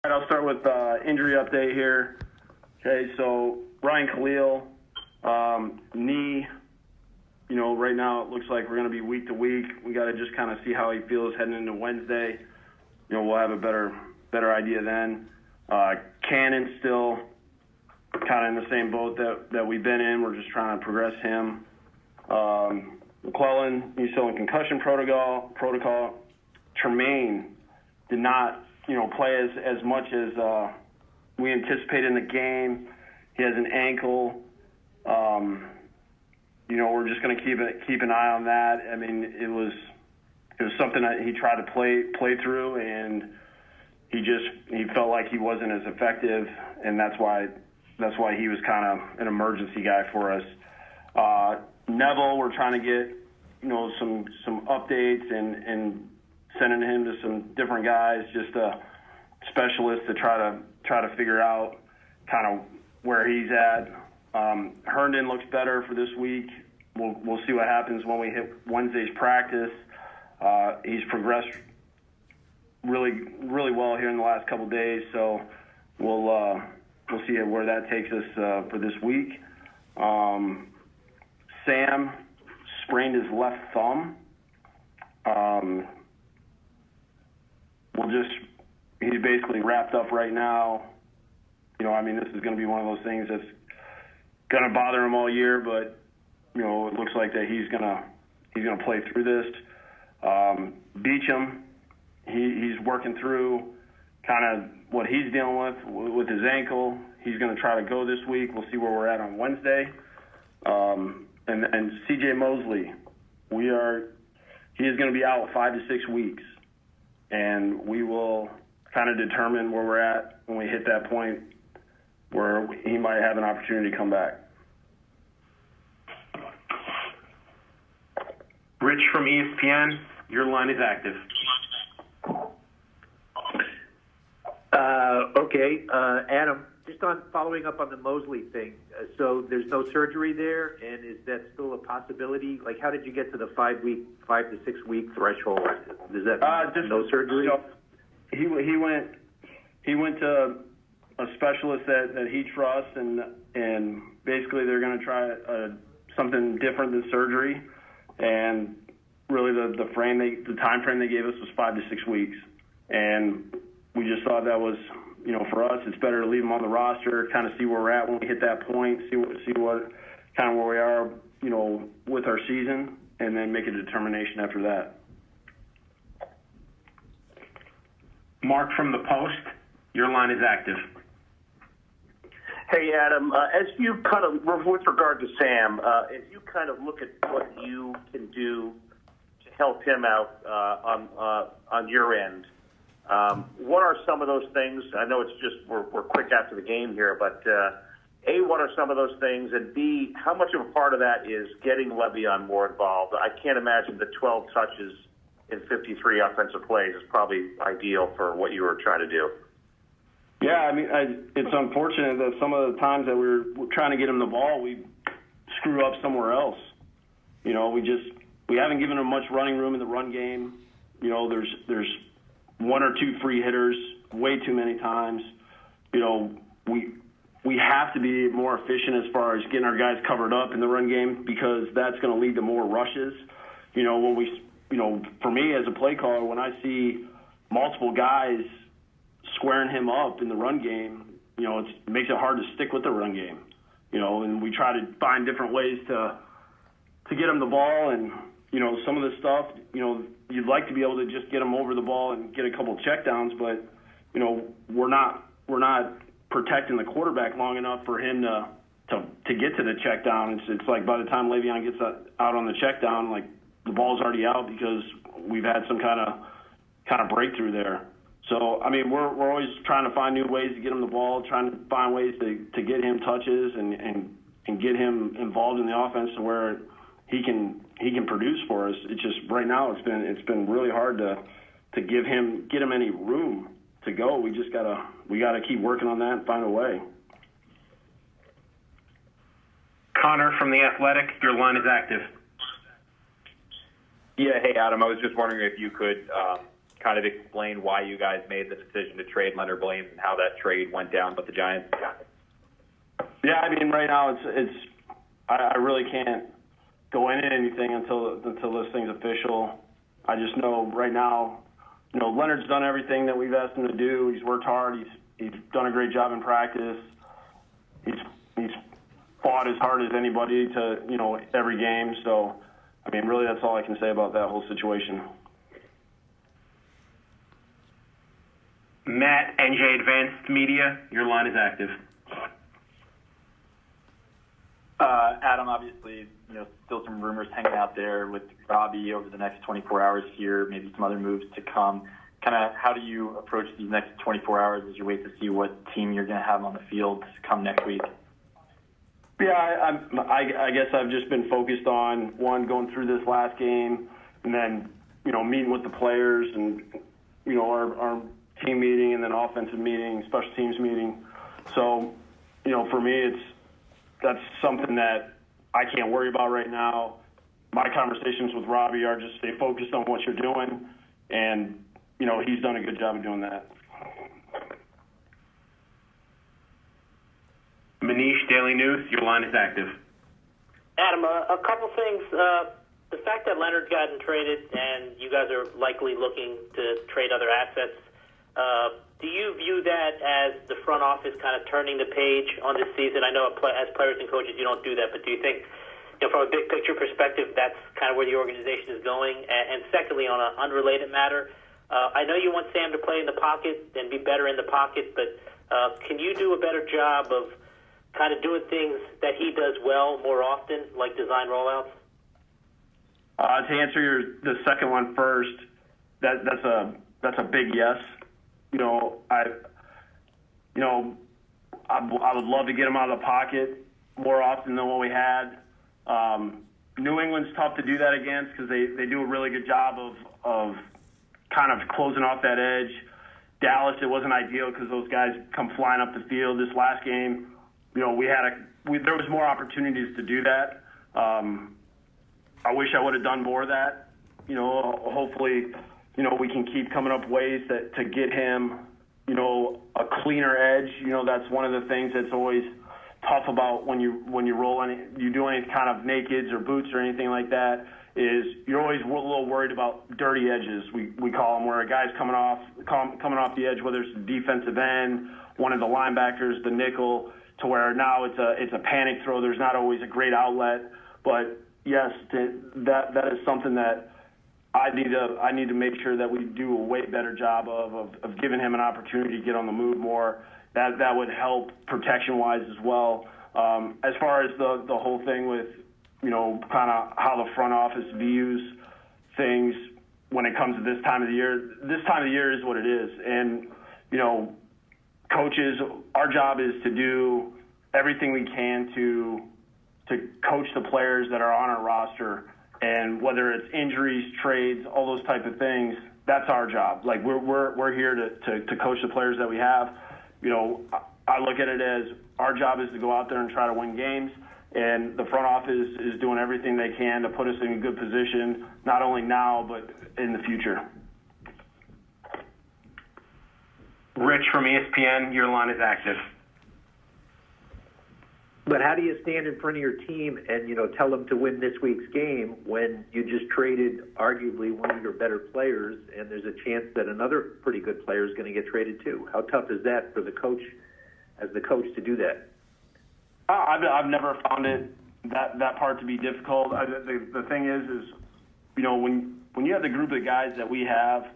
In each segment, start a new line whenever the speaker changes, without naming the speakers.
All right, I'll start with injury update here. Okay, so Ryan Khalil, knee, right now it looks like we're going to be week to week. We got to just kind of see how he feels heading into Wednesday. We'll have a better idea then. Cannon still kind of in the same boat that we've been in. We're just trying to progress him. McClellan, he's still in concussion protocol. Tremaine did not, play as much as we anticipated in the game. He has an ankle. We're just going to keep an eye on that. I mean, it was something that he tried to play through, and he felt like he wasn't as effective, and that's why he was kind of an emergency guy for us. Neville, we're trying to get some updates and sending him to some different guys, just specialists to try to figure out kind of where he's at. Herndon looks better for this week. We'll see what happens when we hit Wednesday's practice. He's progressed really, really well here in the last couple of days, so we'll see where that takes us for this week. Sam sprained his left thumb. He's basically wrapped up right now. This is going to be one of those things that's going to bother him all year, but it looks like that he's going to play through this. Beecham, he's working through kind of what he's dealing with his ankle. He's going to try to go this week. We'll see where we're at on Wednesday. And C.J. Mosley, he is going to be out 5 to 6 weeks, and we will kind of determine where we're at when we hit that point where he might have an opportunity to come back.
Rich from ESPN, your line is active.
Okay, Adam, just on following up on the Mosley thing. So there's no surgery there, and is that still a possibility? Like, how did you get to the 5 to 6 week threshold? Does that mean no surgery?
He went to a specialist that he trusts, and basically they're going to try something different than surgery. And really, the time frame they gave us was 5 to 6 weeks, and we just thought that was, for us, it's better to leave him on the roster, kind of see where we're at when we hit that point, see what kind of where we are, with our season, and then make a determination after that.
Mark from the Post, your line is active.
Hey, Adam, as you kind of, with regard to Sam, as you kind of look at what you can do to help him out on your end, what are some of those things? I know it's just we're quick after the game here, but A, what are some of those things? And B, how much of a part of that is getting Le'Veon more involved? I can't imagine the 12 touches in 53 offensive plays is probably ideal for what you were trying to do.
Yeah, it's unfortunate that some of the times that we're trying to get him the ball, we screw up somewhere else. We haven't given him much running room in the run game. There's one or two free hitters way too many times. We have to be more efficient as far as getting our guys covered up in the run game, because that's going to lead to more rushes. For me as a play caller, when I see multiple guys squaring him up in the run game, it makes it hard to stick with the run game. And we try to find different ways to get him the ball, and some of the stuff, you'd like to be able to just get him over the ball and get a couple checkdowns, but we're not protecting the quarterback long enough for him to get to the check down. It's like by the time Le'Veon gets out on the check down, like the ball's already out because we've had some kind of breakthrough there. So we're always trying to find new ways to get him the ball, trying to find ways to get him touches and get him involved in the offense to where he can produce for us. It's just right now it's been really hard to get him any room to go. We gotta keep working on that and find a way.
Connor from The Athletic, your line is active.
Yeah, hey, Adam, I was just wondering if you could kind of explain why you guys made the decision to trade Leonard Williams and how that trade went down with the Giants?
Yeah, I mean, right now I really can't go into anything until this thing's official. I just know right now, Leonard's done everything that we've asked him to do. He's worked hard. He's done a great job in practice. He's fought as hard as anybody to every game. So, I mean, really, that's all I can say about that whole situation.
Matt, NJ Advanced Media, your line is active.
Adam, obviously, still some rumors hanging out there with Robbie over the next 24 hours here, maybe some other moves to come. Kind of how do you approach these next 24 hours as you wait to see what team you're going to have on the field come next week?
Yeah, I guess I've just been focused on, one, going through this last game, and then, meeting with the players and, our team meeting and then offensive meeting, special teams meeting. So, for me, that's something that I can't worry about right now. My conversations with Robbie are just stay focused on what you're doing, and, he's done a good job of doing that.
Manish, Daily News, your line is active.
Adam, a couple things. The fact that Leonard's gotten traded and you guys are likely looking to trade other assets, do you view that as the front office kind of turning the page on this season? I know as players and coaches you don't do that, but do you think, from a big picture perspective, that's kind of where the organization is going? And secondly, on an unrelated matter, I know you want Sam to play in the pocket and be better in the pocket, but can you do a better job of kind of doing things that he does well more often, like design rollouts?
To answer the second one first, that's a big yes. I would love to get him out of the pocket more often than what we had. New England's tough to do that against because they do a really good job of kind of closing off that edge. Dallas, it wasn't ideal because those guys come flying up the field. This last game, there was more opportunities to do that. I wish I would have done more of that. Hopefully, we can keep coming up ways to get him, a cleaner edge. That's one of the things that's always tough about when you do any kind of nakeds or boots or anything like that, is you're always a little worried about dirty edges. We call them, where a guy's coming off the edge, whether it's the defensive end, one of the linebackers, the nickel, to where now it's a panic throw. There's not always a great outlet, but yes, that is something that I need to make sure that we do a way better job of giving him an opportunity to get on the move more. That would help protection-wise as well. As far as the whole thing with, kind of how the front office views things when it comes to this time of the year is what it is. And, coaches, our job is to do everything we can to coach the players that are on our roster. And whether it's injuries, trades, all those type of things, that's our job. Like we're here to coach the players that we have. I look at it as our job is to go out there and try to win games, and the front office is doing everything they can to put us in a good position, not only now but in the future.
Rich from ESPN, your line is active.
But how do you stand in front of your team and, tell them to win this week's game when you just traded arguably one of your better players and there's a chance that another pretty good player is going to get traded too? How tough is that for the coach, as the coach, to do that?
I've never found that part to be difficult. The thing is when you have the group of guys that we have,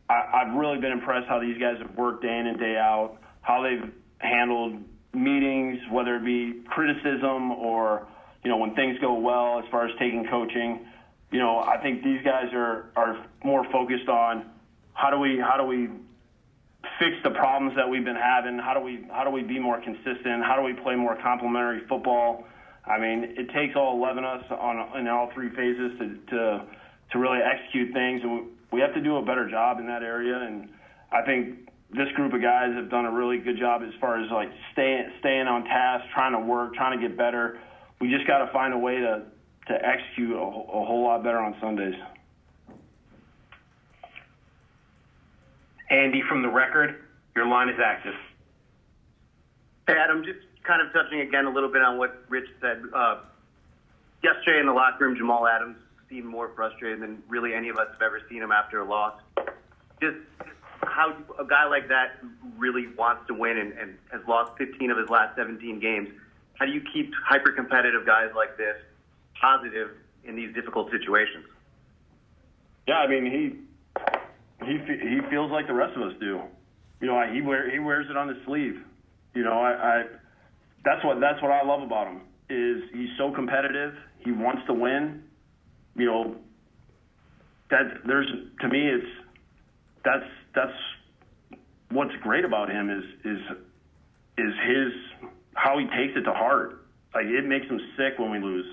I've really been impressed how these guys have worked day in and day out, how they've handled meetings, whether it be criticism or, when things go well as far as taking coaching. I think these guys are more focused on how do we fix the problems that we've been having, how do we be more consistent, how do we play more complementary football. I mean, it takes all 11 of us in all three phases to really execute things, and we have to do a better job in that area. And I think this group of guys have done a really good job as far as like staying on task, trying to work, trying to get better. We just got to find a way to execute a whole lot better on Sundays.
Andy from The Record, your line is active.
Hey, Adam, just kind of touching again a little bit on what Rich said. Yesterday in the locker room, Jamal Adams seemed more frustrated than really any of us have ever seen him after a loss. Just how a guy like that who really wants to win and has lost 15 of his last 17 games, how do you keep hyper-competitive guys like this positive in these difficult situations?
Yeah, I mean, he feels like the rest of us do. You know, he wears it on his sleeve. You know, that's what I love about him is he's so competitive. He wants to win. You know, to me that's what's great about him is his how he takes it to heart. Like, it makes him sick when we lose,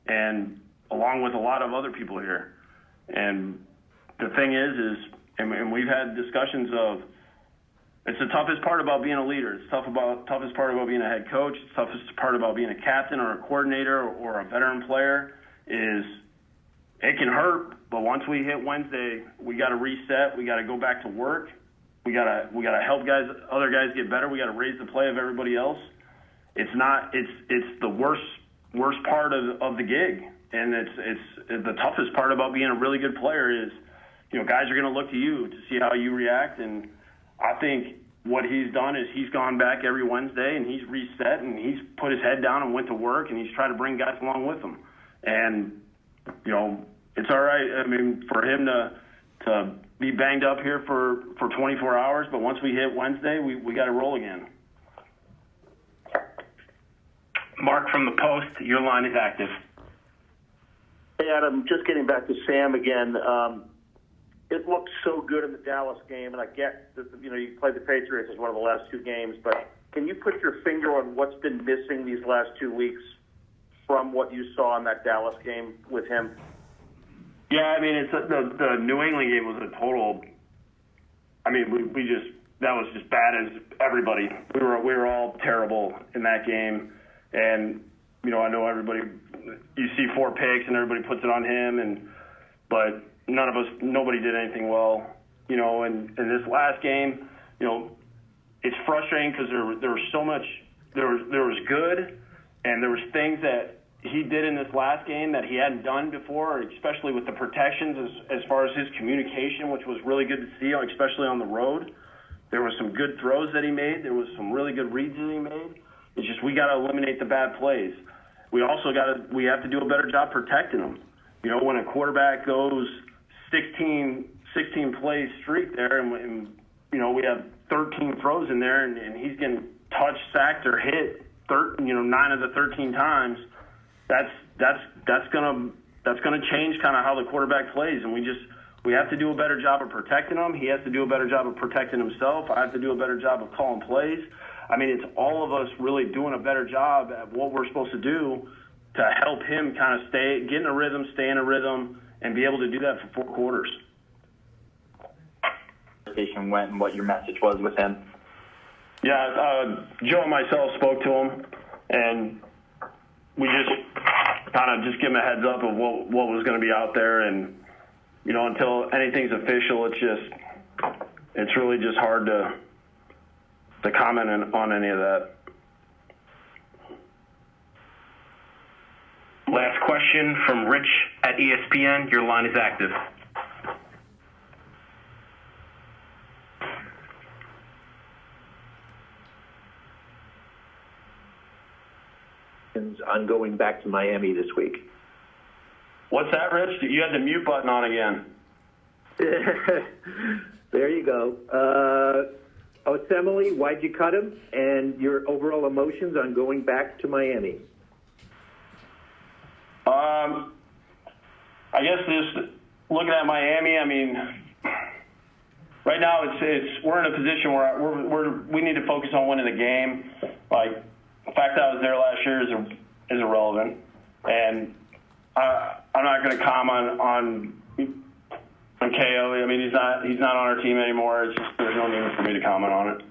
and along with a lot of other people here. And the thing is and we've had discussions of, it's the toughest part about being a leader. It's toughest part about being a head coach. It's the toughest part about being a captain or a coordinator or a veteran player is it can hurt, but once we hit Wednesday, we got to reset. We got to go back to work. We got to help other guys get better. We got to raise the play of everybody else. It's the worst part of the gig, and it's the toughest part about being a really good player is, you know, guys are going to look to you to see how you react. And I think what he's done is he's gone back every Wednesday and he's reset and he's put his head down and went to work and he's tried to bring guys along with him. And, you know, it's all right. I mean, for him to be banged up here for 24 hours, but once we hit Wednesday, we got to roll again.
Mark from The Post, your line is active.
Hey, Adam, just getting back to Sam again. It looked so good in the Dallas game, and I get that, you know, you played the Patriots as one of the last two games, but can you put your finger on what's been missing these last 2 weeks from what you saw in that Dallas game with him?
Yeah, I mean, it's the New England game was a total. I mean, we just, that was just bad as everybody. We were all terrible in that game, and you know, I know everybody. You see 4 picks, and everybody puts it on him, but nobody did anything well, you know. And in this last game, you know, it's frustrating because there was so much. There was good, and there was things that he did in this last game that he hadn't done before, especially with the protections as far as his communication, which was really good to see, especially on the road. There were some good throws that he made. There was some really good reads that he made. It's just we got to eliminate the bad plays. We also we have to do a better job protecting them. You know, when a quarterback goes 16 play streak there, and you know, we have 13 throws in there, and he's getting touched, sacked, or hit 9 of the 13 times. That's gonna change kind of how the quarterback plays, and we have to do a better job of protecting him. He has to do a better job of protecting himself. I have to do a better job of calling plays. I mean, it's all of us really doing a better job at what we're supposed to do to help him kind of get in a rhythm, stay in a rhythm, and be able to do that for 4 quarters.
Went and what your message was with him.
Yeah, Joe and myself spoke to him, and we just kind of just give him a heads up of what was going to be out there. And, you know, until anything's official, it's really just hard to comment on any of that.
Last question from Rich at ESPN. Your line is active.
On going back to Miami this week.
What's that, Rich? You had the mute button on again.
There you go. Osemele, why'd you cut him? And your overall emotions on going back to Miami?
I guess just looking at Miami, I mean, right now we're in a position where we need to focus on winning the game. Like, the fact that I was there last year is irrelevant, and I'm not going to comment on KO. I mean, he's not on our team anymore. It's just there's no need for me to comment on it.